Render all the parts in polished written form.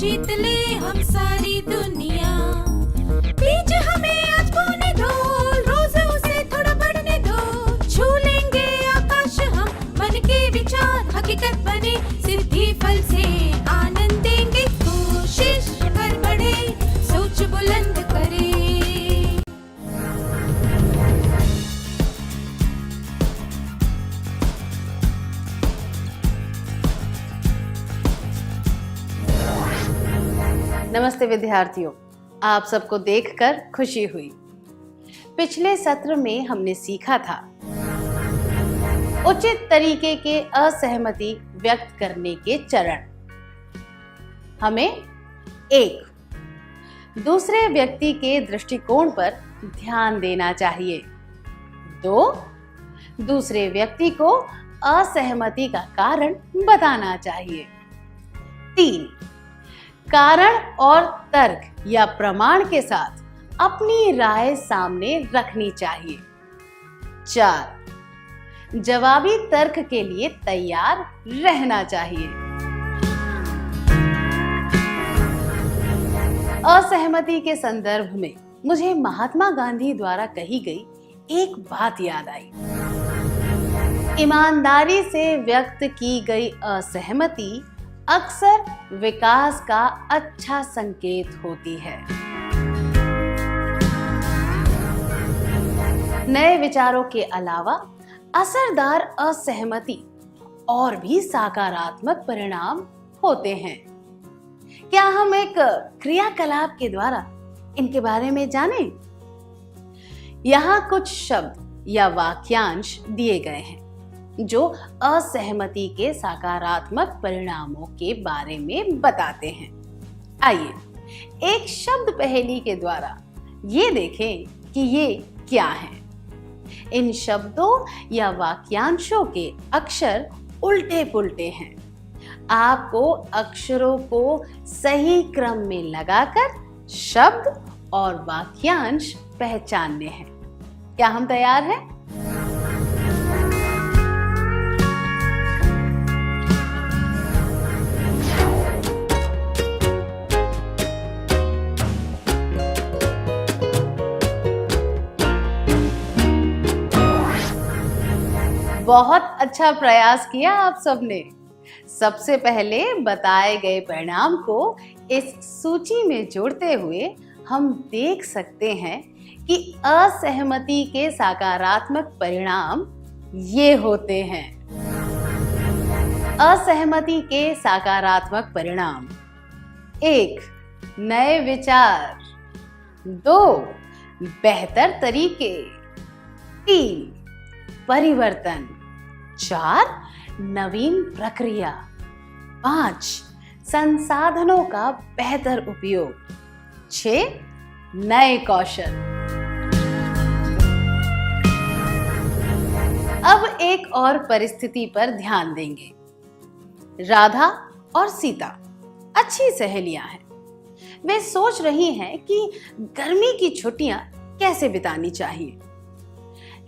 जीत ले हम सारी दुनिया। बीच हमें आज बोने दो, रोज उसे थोड़ा बढ़ने दो। छू लेंगे आकाश हम, मन के विचार हकीकत बने। सिद्धि फल से आनंद देंगे, कोशिश कर बढ़े, सोच बुलंद करे। नमस्ते विद्यार्थियों, आप सबको देखकर खुशी हुई। पिछले सत्र में हमने सीखा था उचित तरीके के असहमति व्यक्त करने के चरण। हमें 1. दूसरे व्यक्ति के दृष्टिकोण पर ध्यान देना चाहिए। 2. दूसरे व्यक्ति को असहमति का कारण बताना चाहिए। 3. कारण और तर्क या प्रमाण के साथ अपनी राय सामने रखनी चाहिए। 4. जवाबी तर्क के लिए तैयार रहना चाहिए। असहमति के संदर्भ में मुझे महात्मा गांधी द्वारा कही गई एक बात याद आई। ईमानदारी से व्यक्त की गई असहमति अक्सर विकास का अच्छा संकेत होती है। नए विचारों के अलावा असरदार असहमति और भी सकारात्मक परिणाम होते हैं। क्या हम एक क्रियाकलाप के द्वारा इनके बारे में जानें? यहाँ कुछ शब्द या वाक्यांश दिए गए हैं जो असहमति के सकारात्मक परिणामों के बारे में बताते हैं। आइए एक शब्द पहेली के द्वारा ये देखें कि ये क्या है। इन शब्दों या वाक्यांशों के अक्षर उल्टे पुल्टे हैं। आपको अक्षरों को सही क्रम में लगाकर शब्द और वाक्यांश पहचानने हैं। क्या हम तैयार हैं? बहुत अच्छा प्रयास किया आप सबने। सबसे पहले बताए गए परिणाम को इस सूची में जोड़ते हुए हम देख सकते हैं कि असहमति के सकारात्मक परिणाम ये होते हैं। असहमति के सकारात्मक परिणाम: 1. नए विचार। 2. बेहतर तरीके। 3. परिवर्तन। 4. नवीन प्रक्रिया। 5. संसाधनों का बेहतर उपयोग। 6. नए कौशल। अब एक और परिस्थिति पर ध्यान देंगे। राधा और सीता अच्छी सहेलियां हैं। वे सोच रही हैं कि गर्मी की छुट्टियां कैसे बितानी चाहिए।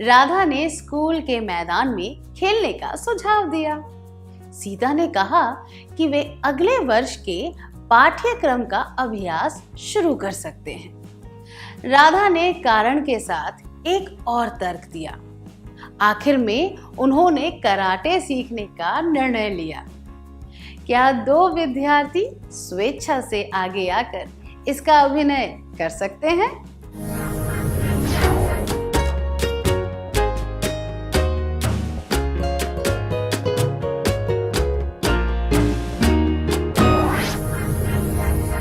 राधा ने स्कूल के मैदान में खेलने का सुझाव दिया। सीता ने कहा कि वे अगले वर्ष के पाठ्यक्रम का अभ्यास शुरू कर सकते हैं। राधा ने कारण के साथ एक और तर्क दिया। आखिर में उन्होंने कराटे सीखने का निर्णय लिया। क्या 2 विद्यार्थी स्वेच्छा से आगे आकर इसका अभिनय कर सकते हैं?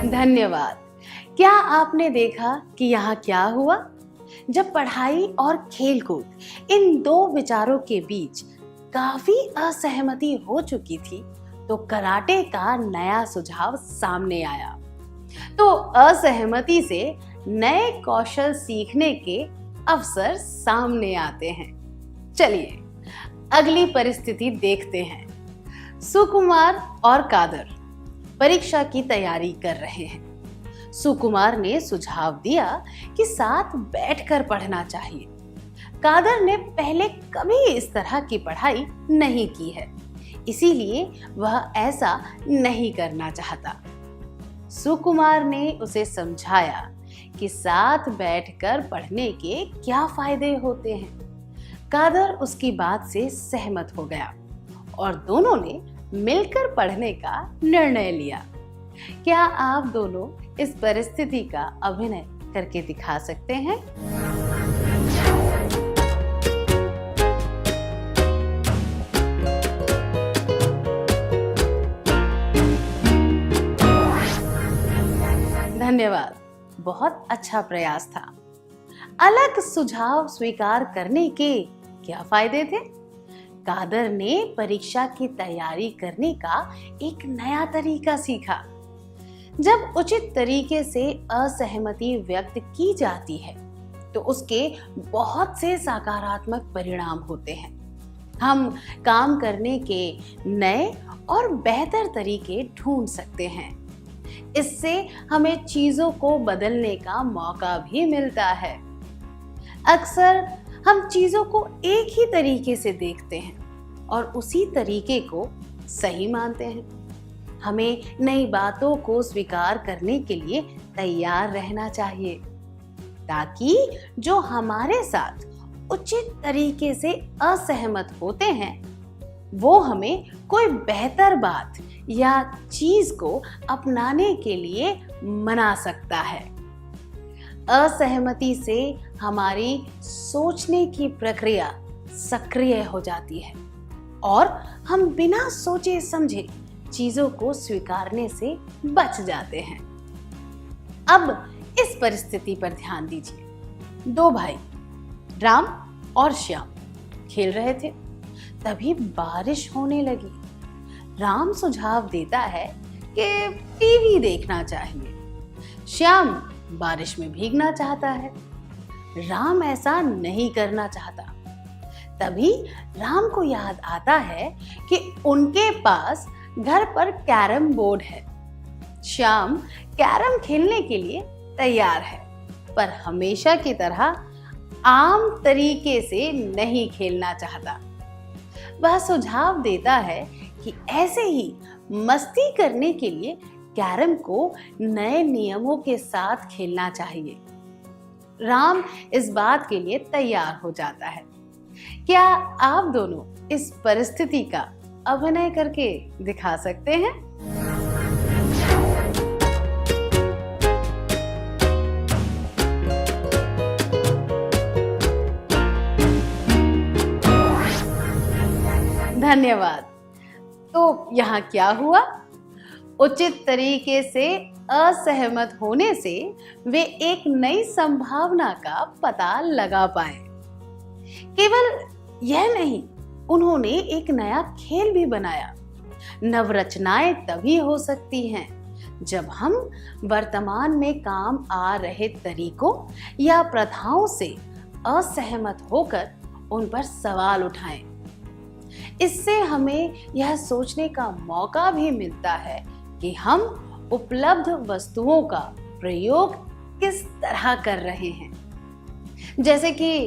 धन्यवाद। क्या आपने देखा कि यहाँ क्या हुआ? जब पढ़ाई और खेलकूद इन 2 विचारों के बीच काफी असहमति हो चुकी थी, तो कराटे का नया सुझाव सामने आया। तो असहमति से नए कौशल सीखने के अवसर सामने आते हैं। चलिए अगली परिस्थिति देखते हैं। सुकुमार और कादर परीक्षा की तैयारी कर रहे हैं। सुकुमार ने सुझाव दिया कि साथ बैठकर पढ़ना चाहिए। कादर ने पहले कभी इस तरह की पढ़ाई नहीं की है, इसीलिए वह ऐसा नहीं करना चाहता। सुकुमार ने उसे समझाया कि साथ बैठकर पढ़ने के क्या फायदे होते हैं। कादर उसकी बात से सहमत हो गया और दोनों ने मिलकर पढ़ने का निर्णय लिया। क्या आप दोनों इस परिस्थिति का अभिनय करके दिखा सकते हैं? धन्यवाद, बहुत अच्छा प्रयास था। अलग सुझाव स्वीकार करने के क्या फायदे थे? कादर ने परीक्षा की तैयारी करने का एक नया तरीका सीखा। जब उचित तरीके से असहमति व्यक्त की जाती है तो उसके बहुत से सकारात्मक परिणाम होते हैं। हम काम करने के नए और बेहतर तरीके ढूंढ सकते हैं। इससे हमें चीजों को बदलने का मौका भी मिलता है। अक्सर हम चीजों को एक ही तरीके से देखते हैं और उसी तरीके को सही मानते हैं। हमें नई बातों को स्वीकार करने के लिए तैयार रहना चाहिए ताकि जो हमारे साथ उचित तरीके से असहमत होते हैं वो हमें कोई बेहतर बात या चीज को अपनाने के लिए मना सकता है। असहमति से हमारी सोचने की प्रक्रिया सक्रिय हो जाती है और हम बिना सोचे समझे चीजों को स्वीकारने से बच जाते हैं। अब इस परिस्थिति पर ध्यान दीजिए। दो भाई राम और श्याम खेल रहे थे, तभी बारिश होने लगी। राम सुझाव देता है कि टीवी देखना चाहिए। श्याम बारिश में भीगना चाहता है। राम ऐसा नहीं करना चाहता। तभी राम को याद आता है कि उनके पास घर पर कैरम बोर्ड है। श्याम कैरम खेलने के लिए तैयार है, पर हमेशा की तरह आम तरीके से नहीं खेलना चाहता। वह सुझाव देता है कि ऐसे ही मस्ती करने के लिए कैरम को नए नियमों के साथ खेलना चाहिए। राम इस बात के लिए तैयार हो जाता है। क्या आप दोनों इस परिस्थिति का अभिनय करके दिखा सकते हैं? धन्यवाद। तो यहाँ क्या हुआ? उचित तरीके से असहमत होने से वे एक नई संभावना का पता लगा पाए। केवल यह नहीं, उन्होंने एक नया खेल भी बनाया। नवरचनाएं तभी हो सकती हैं जब हम वर्तमान में काम आ रहे तरीकों या प्रथाओं से असहमत होकर उन पर सवाल उठाएं। इससे हमें यह सोचने का मौका भी मिलता है कि हम उपलब्ध वस्तुओं का प्रयोग किस तरह कर रहे हैं। जैसे कि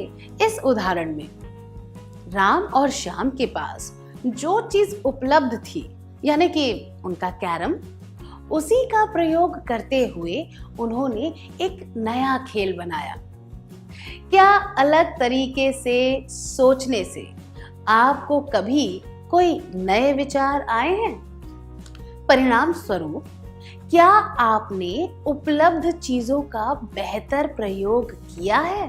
इस उदाहरण में राम और श्याम के पास जो चीज उपलब्ध थी, यानी कि उनका कैरम, उसी का प्रयोग करते हुए उन्होंने एक नया खेल बनाया। क्या अलग तरीके से सोचने से आपको कभी कोई नए विचार आए हैं? परिणाम स्वरूप क्या आपने उपलब्ध चीजों का बेहतर प्रयोग किया है?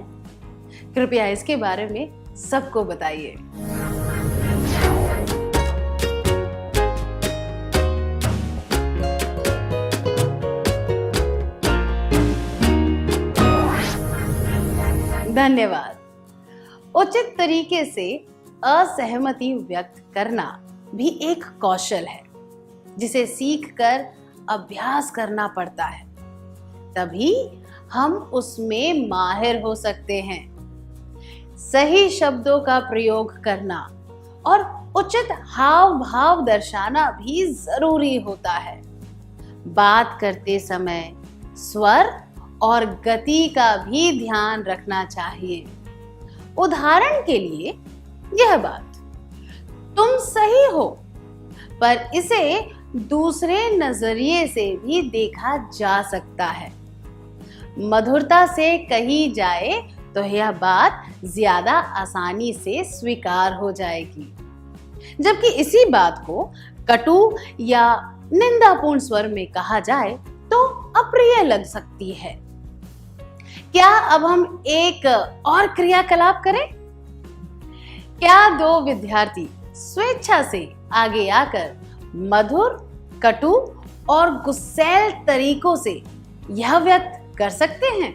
कृपया इसके बारे में सबको बताइए। धन्यवाद। उचित तरीके से असहमति व्यक्त करना भी एक कौशल है जिसे सीखकर अभ्यास करना पड़ता है, तभी हम उसमें माहिर हो सकते हैं। सही शब्दों का प्रयोग करना और उचित हाव भाव दर्शाना भी जरूरी होता है। बात करते समय स्वर और गति का भी ध्यान रखना चाहिए। उदाहरण के लिए यह बात, तुम सही हो, पर इसे दूसरे नजरिए से भी देखा जा सकता है। मधुरता से कही जाए तो यह बात ज्यादा आसानी से स्वीकार हो जाएगी, जबकि इसी बात को कटु या निंदापूर्ण स्वर में कहा जाए तो अप्रिय लग सकती है। क्या अब हम एक और क्रियाकलाप करें? क्या दो विद्यार्थी स्वेच्छा से आगे आकर मधुर, कटु और गुस्सैल तरीकों से यह व्यक्त कर सकते हैं,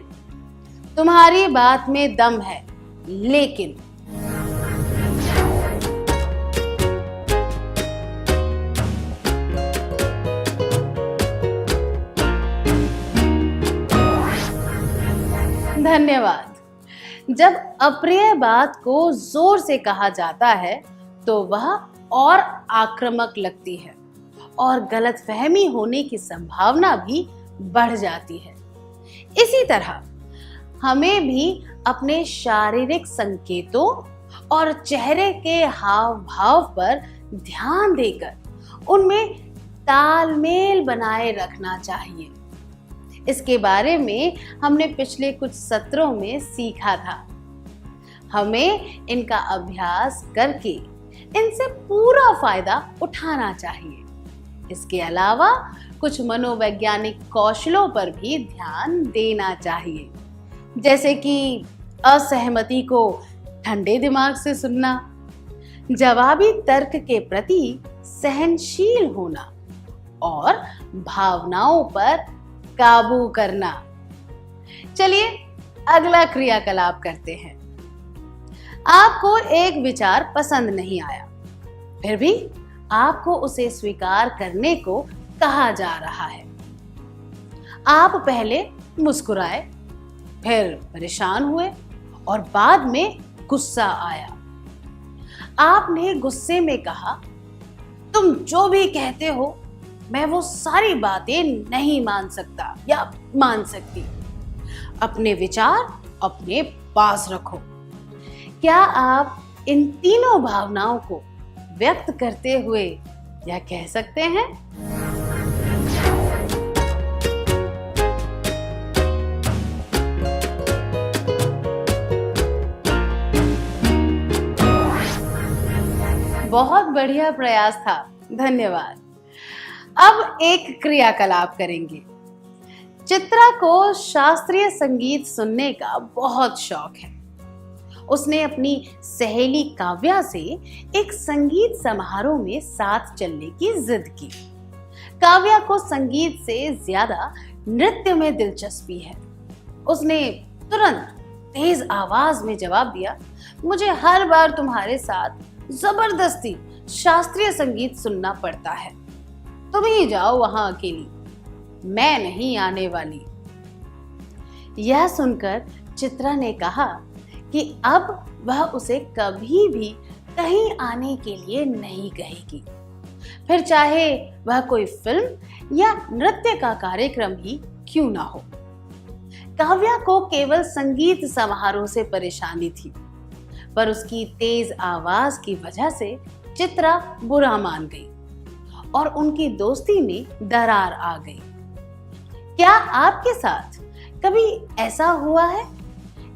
तुम्हारी बात में दम है, लेकिन धन्यवाद। जब अप्रिय बात को जोर से कहा जाता है तो वह और आक्रामक लगती है और गलतफहमी होने की संभावना भी बढ़ जाती है। इसी तरह हमें भी अपने शारीरिक संकेतों और चेहरे के हाव भाव पर ध्यान देकर उनमें तालमेल बनाए रखना चाहिए। इसके बारे में हमने पिछले कुछ सत्रों में सीखा था। हमें इनका अभ्यास करके इनसे पूरा फायदा उठाना चाहिए। इसके अलावा कुछ मनोवैज्ञानिक कौशलों पर भी ध्यान देना चाहिए, जैसे कि असहमति को ठंडे दिमाग से सुनना, जवाबी तर्क के प्रति सहनशील होना और भावनाओं पर काबू करना। चलिए अगला क्रियाकलाप करते हैं। आपको एक विचार पसंद नहीं आया, फिर भी आपको उसे स्वीकार करने को कहा जा रहा है। आप पहले मुस्कुराए, फिर परेशान हुए और बाद में गुस्सा आया। आपने गुस्से में कहा, तुम जो भी कहते हो मैं वो सारी बातें नहीं मान सकता या मान सकती। अपने विचार अपने पास रखो। क्या आप इन तीनों भावनाओं को व्यक्त करते हुए यह कह सकते हैं? बहुत बढ़िया प्रयास था, धन्यवाद। अब एक क्रियाकलाप करेंगे। चित्रा को शास्त्रीय संगीत सुनने का बहुत शौक है। उसने अपनी सहेली काव्या से एक संगीत समारोह में साथ चलने की जिद की। काव्या को संगीत से ज्यादा नृत्य में दिलचस्पी है। उसने तुरंत तेज आवाज में जवाब दिया, मुझे हर बार तुम्हारे साथ जबरदस्ती शास्त्रीय संगीत सुनना पड़ता है। तुम ही जाओ वहां अकेली, मैं नहीं आने वाली। यह सुनकर चित्रा ने कहा कि अब वह उसे कभी भी कहीं आने के लिए नहीं कहेगी, फिर चाहे वह कोई फिल्म या नृत्य का कार्यक्रम ही क्यों ना हो। काव्या को केवल संगीत समारोह से परेशानी थी, पर उसकी तेज आवाज की वजह से चित्रा बुरा मान गई और उनकी दोस्ती में दरार आ गई। क्या आपके साथ कभी ऐसा हुआ है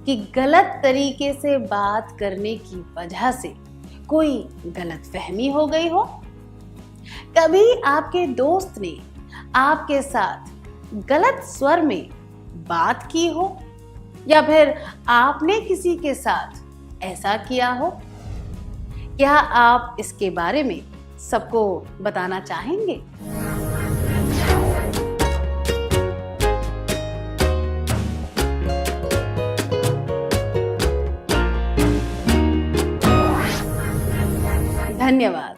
कि गलत तरीके से बात करने की वजह से कोई गलतफहमी हो गई हो? कभी आपके दोस्त ने आपके साथ गलत स्वर में बात की हो, या फिर आपने किसी के साथ ऐसा किया हो? क्या आप इसके बारे में सबको बताना चाहेंगे? धन्यवाद।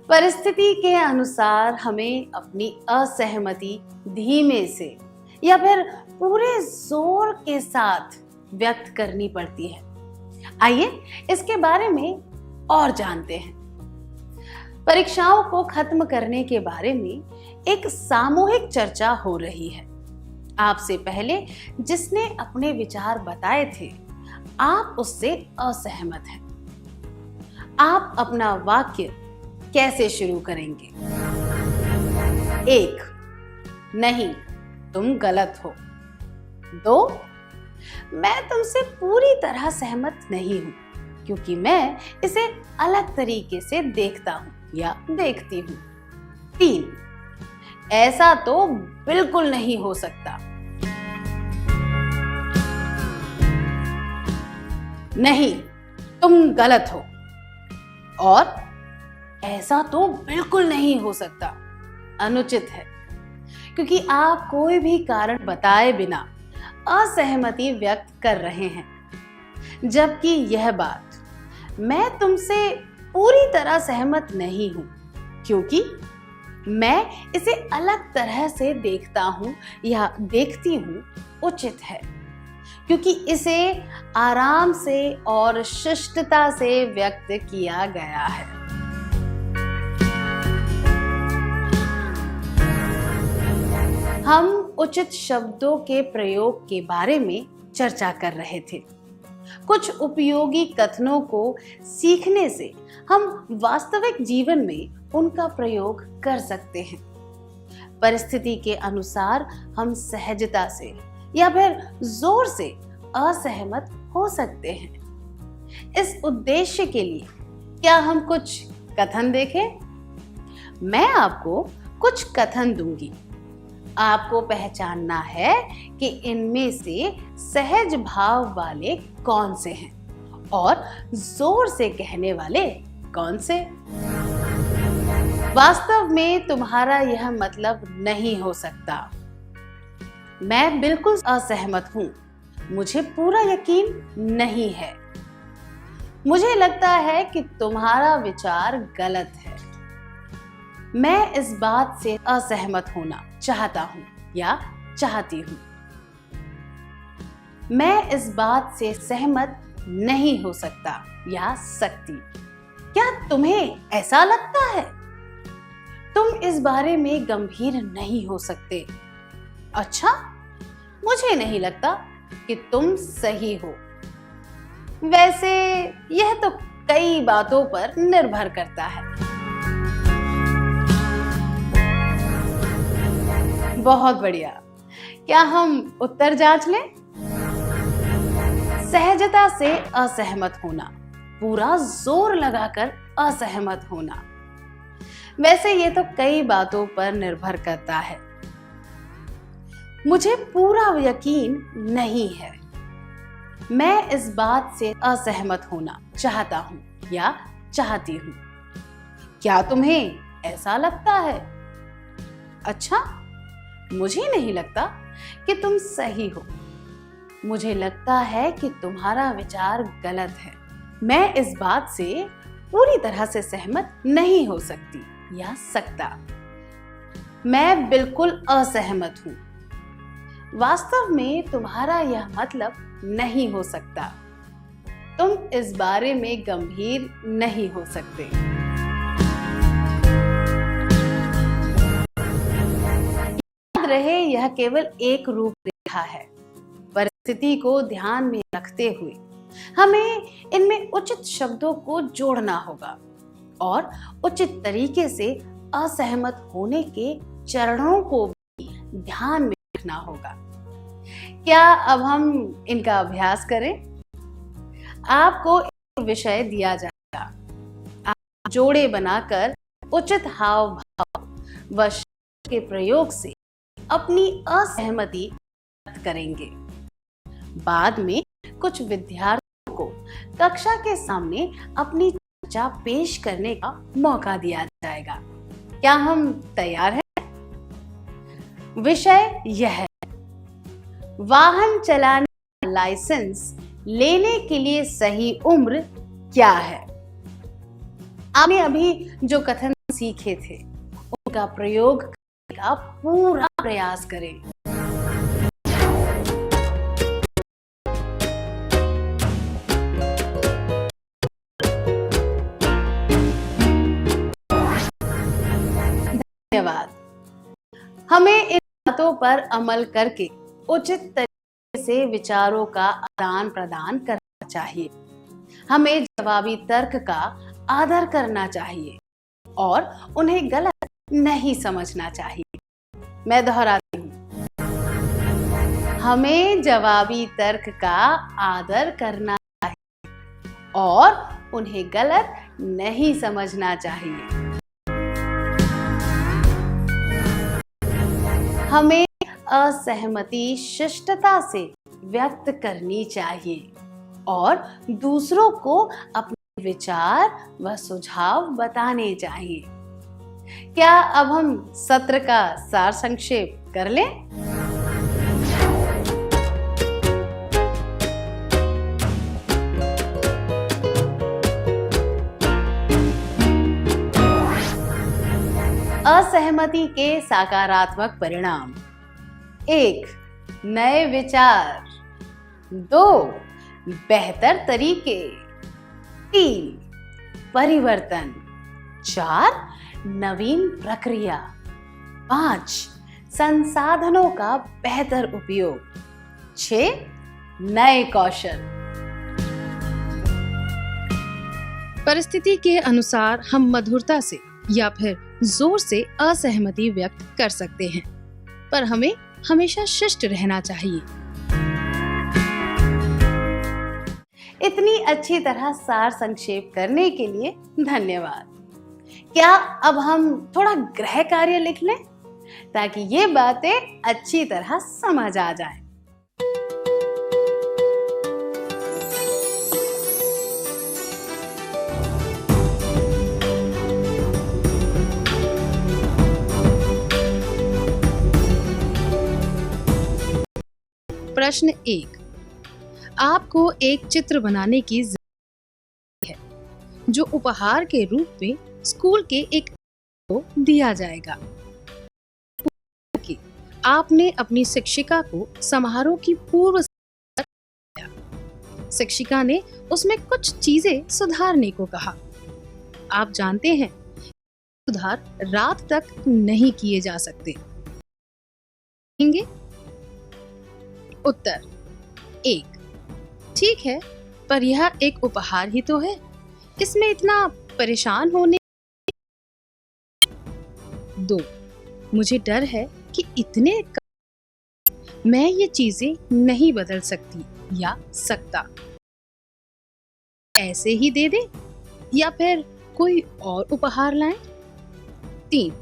परिस्थिति के अनुसार हमें अपनी असहमति धीमे से या फिर पूरे जोर के साथ व्यक्त करनी पड़ती है। आइए इसके बारे में और जानते हैं। परीक्षाओं को खत्म करने के बारे में एक सामूहिक चर्चा हो रही है। आपसे पहले जिसने अपने विचार बताए थे, आप उससे असहमत हैं। आप अपना वाक्य कैसे शुरू करेंगे? 1, नहीं, तुम गलत हो। 2, मैं तुमसे पूरी तरह सहमत नहीं हूं, क्योंकि मैं इसे अलग तरीके से देखता हूं या देखती हूं। 3, ऐसा तो बिल्कुल नहीं हो सकता। नहीं, तुम गलत हो। और ऐसा तो बिल्कुल नहीं हो सकता, अनुचित है, क्योंकि आप कोई भी कारण बताए बिना असहमति व्यक्त कर रहे हैं, जबकि यह बात मैं तुमसे पूरी तरह सहमत नहीं हूं, क्योंकि मैं इसे अलग तरह से देखता हूं या देखती हूं, उचित है, क्योंकि इसे आराम से और शिष्टता से व्यक्त किया गया है। हम उचित शब्दों के प्रयोग के बारे में चर्चा कर रहे थे। कुछ उपयोगी कथनों को सीखने से हम वास्तविक जीवन में उनका प्रयोग कर सकते हैं। परिस्थिति के अनुसार हम सहजता से या फिर जोर से असहमत हो सकते हैं। इस उद्देश्य के लिए क्या हम कुछ कथन देखें? मैं आपको कुछ कथन दूंगी। आपको पहचानना है कि इनमें से सहज भाव वाले कौन से हैं और जोर से कहने वाले कौन से। वास्तव में तुम्हारा यह मतलब नहीं हो सकता। मैं बिल्कुल असहमत हूं। मुझे पूरा यकीन नहीं है। मुझे लगता है कि तुम्हारा विचार गलत है। मैं इस बात से असहमत होना चाहता हूं या चाहती हूं। मैं इस बात से सहमत नहीं हो सकता या सकती। क्या तुम्हें ऐसा लगता है? तुम इस बारे में गंभीर नहीं हो सकते। अच्छा, मुझे नहीं लगता कि तुम सही हो। वैसे यह तो कई बातों पर निर्भर करता है। बहुत बढ़िया। क्या हम उत्तर जांच लें? सहजता से असहमत होना, पूरा जोर लगाकर असहमत होना। वैसे ये तो कई बातों पर निर्भर करता है। मुझे पूरा यकीन नहीं है। मैं इस बात से असहमत होना चाहता हूं या चाहती हूं। क्या तुम्हें ऐसा लगता है? अच्छा, मुझे नहीं लगता कि तुम सही हो। मुझे लगता है कि तुम्हारा विचार गलत है। मैं इस बात से पूरी तरह से सहमत नहीं हो सकती या सकता। मैं बिल्कुल असहमत हूं। वास्तव में तुम्हारा यह मतलब नहीं हो सकता। तुम इस बारे में गंभीर नहीं हो सकते। रहे, यह केवल एक रूपरेखा है। परिस्थिति को ध्यान में रखते हुए हमें इनमें उचित शब्दों को जोड़ना होगा और उचित तरीके से असहमत होने के चरणों को भी ध्यान में रखना होगा। क्या अब हम इनका अभ्यास करें? आपको एक विषय दिया जाएगा। आप जोड़े बनाकर उचित हाव भाव व शब्द के प्रयोग से अपनी असहमति व्यक्त करेंगे। बाद में कुछ विद्यार्थियों को कक्षा के सामने अपनी चर्चा पेश करने का मौका दिया जाएगा। क्या हम तैयार हैं? विषय यह है, वाहन चलाने का लाइसेंस लेने के लिए सही उम्र क्या है? आपने अभी जो कथन सीखे थे उनका प्रयोग करने का पूरा प्रयास करें। धन्यवाद। हमें इन बातों पर अमल करके उचित तरीके से विचारों का आदान प्रदान करना चाहिए। हमें जवाबी तर्क का आदर करना चाहिए और उन्हें गलत नहीं समझना चाहिए। मैं दोहराती हूँ, हमें जवाबी तर्क का आदर करना चाहिए और उन्हें गलत नहीं समझना चाहिए। हमें असहमति शिष्टता से व्यक्त करनी चाहिए और दूसरों को अपने विचार व सुझाव बताने चाहिए। क्या अब हम सत्र का सार संक्षेप कर लें? असहमति के सकारात्मक परिणाम: 1. नए विचार। 2. बेहतर तरीके। 3. परिवर्तन। 4. नवीन प्रक्रिया। 5. संसाधनों का बेहतर उपयोग। 6. नए कौशल। परिस्थिति के अनुसार हम मधुरता से या फिर जोर से असहमति व्यक्त कर सकते हैं, पर हमें हमेशा शिष्ट रहना चाहिए। इतनी अच्छी तरह सार संक्षेप करने के लिए धन्यवाद। क्या अब हम थोड़ा गृह कार्य लिख लें ताकि ये बातें अच्छी तरह समझ आ जाएं। प्रश्न 1. आपको एक चित्र बनाने की ज़रूरत है जो उपहार के रूप में स्कूल के एक को दिया जाएगा। आपने अपनी शिक्षिका को समारोह की पूर्व शिक्षिका ने उसमें कुछ चीजें सुधारने को कहा। आप जानते हैं सुधार रात तक नहीं किए जा सकते। उत्तर: 1. ठीक है, पर यह एक उपहार ही तो है, इसमें इतना परेशान होने। 2. मुझे डर है कि इतने मैं ये चीजें नहीं बदल सकती या सकता। ऐसे ही दे दे या फिर कोई और उपहार लाएं। 3.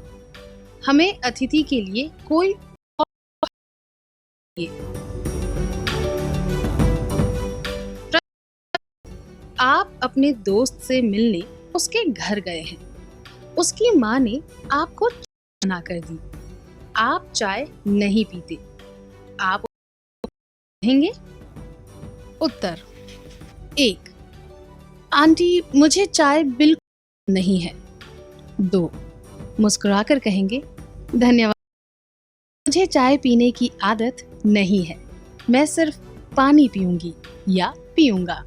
हमें अतिथि के लिए कोई आप अपने दोस्त से मिलने उसके घर गए हैं। उसकी माँ ने आपको मना कर दी। आप चाय नहीं पीते। आप कहेंगे? उत्तर: 1. आंटी, मुझे चाय बिल्कुल नहीं है। 2. मुस्कुराकर कहेंगे, धन्यवाद, मुझे चाय पीने की आदत नहीं है, मैं सिर्फ पानी पीऊंगी या पीऊंगा।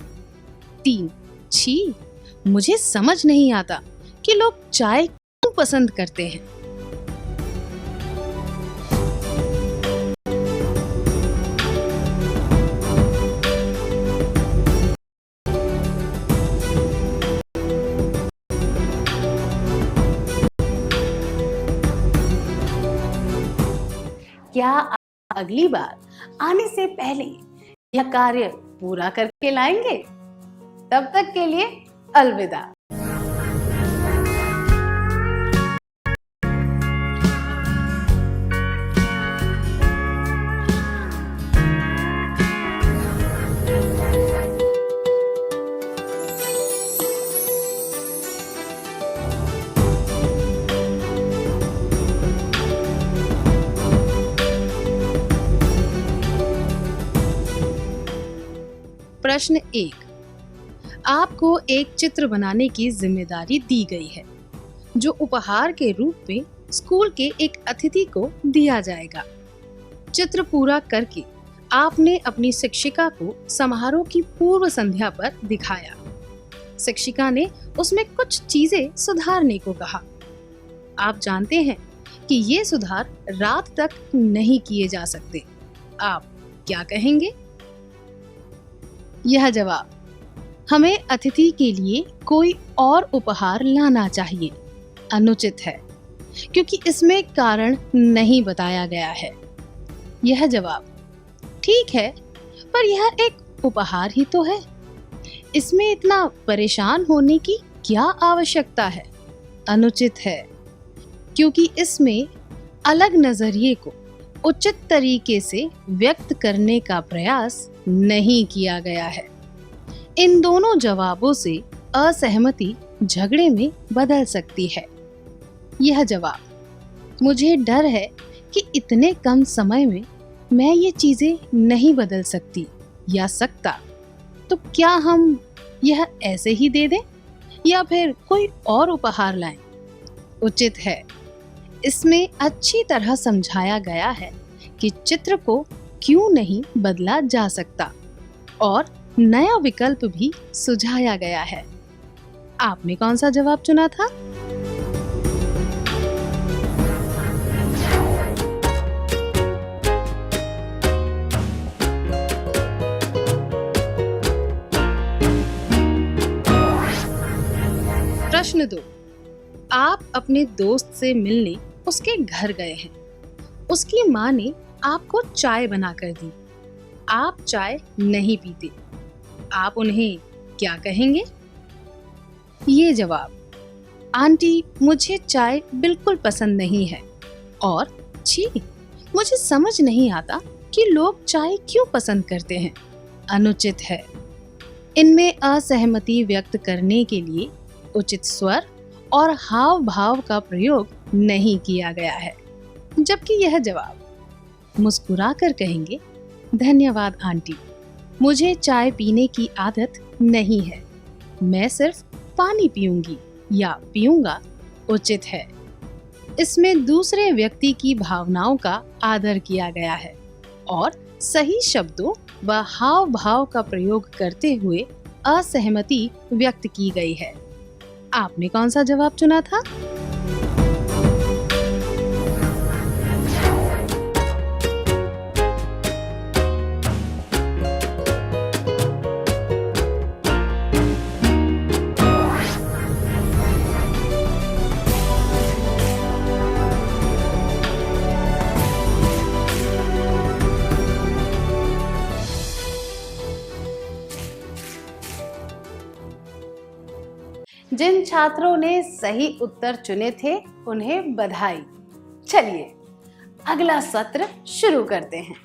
3. छी, मुझे समझ नहीं आता कि लोग चाय क्यों पसंद करते हैं। क्या आप अगली बार आने से पहले यह कार्य पूरा करके लाएंगे? तब तक के लिए अलविदा। प्रश्न 1. आपको एक चित्र बनाने की जिम्मेदारी दी गई है जो उपहार के रूप में स्कूल के एक अतिथि को दिया जाएगा। चित्र पूरा करके आपने अपनी शिक्षिका को समारोह की पूर्व संध्या पर दिखाया। शिक्षिका ने उसमें कुछ चीजें सुधारने को कहा। आप जानते हैं कि ये सुधार रात तक नहीं किए जा सकते। आप क्या कहेंगे? यह जवाब: हमें अतिथि के लिए कोई और उपहार लाना चाहिए, अनुचित है। क्योंकि इसमें कारण नहीं बताया गया है। यह जवाब ठीक है, पर यह एक उपहार ही तो है। इसमें इतना परेशान होने की क्या आवश्यकता है? अनुचित है, क्योंकि इसमें अलग नजरिए को उचित तरीके से व्यक्त करने का प्रयास नहीं किया गया है। इन दोनों जवाबों से असहमति झगड़े में बदल सकती है। यह जवाब मुझे डर है कि इतने कम समय में मैं ये चीजें नहीं बदल सकती या सकता, तो क्या हम यह ऐसे ही दे दें या फिर कोई और उपहार लाएं? उचित है। इसमें अच्छी तरह समझाया गया है कि चित्र को क्यों नहीं बदला जा सकता और नया विकल्प भी सुझाया गया है। आपने कौन सा जवाब चुना था? प्रश्न 2। आप अपने दोस्त से मिलने उसके घर गए हैं। उसकी माँ ने आपको चाय बनाकर दी। आप चाय नहीं पीते। आप उन्हें क्या कहेंगे? ये जवाब, आंटी मुझे चाय बिल्कुल पसंद नहीं है, और छी, मुझे समझ नहीं आता कि लोग चाय क्यों पसंद करते हैं। अनुचित है। इनमें असहमति व्यक्त करने के लिए उचित स्वर और हाव भाव का प्रयोग नहीं किया गया है। जबकि यह जवाब मुस्कुराकर कहेंगे, धन्यवाद आंटी, मुझे चाय पीने की आदत नहीं है, मैं सिर्फ पानी पीऊंगी या पीऊंगा, उचित है। इसमें दूसरे व्यक्ति की भावनाओं का आदर किया गया है और सही शब्दों व हाव भाव का प्रयोग करते हुए असहमति व्यक्त की गई है। आपने कौन सा जवाब चुना था? जिन छात्रों ने सही उत्तर चुने थे उन्हें बधाई। चलिए अगला सत्र शुरू करते हैं।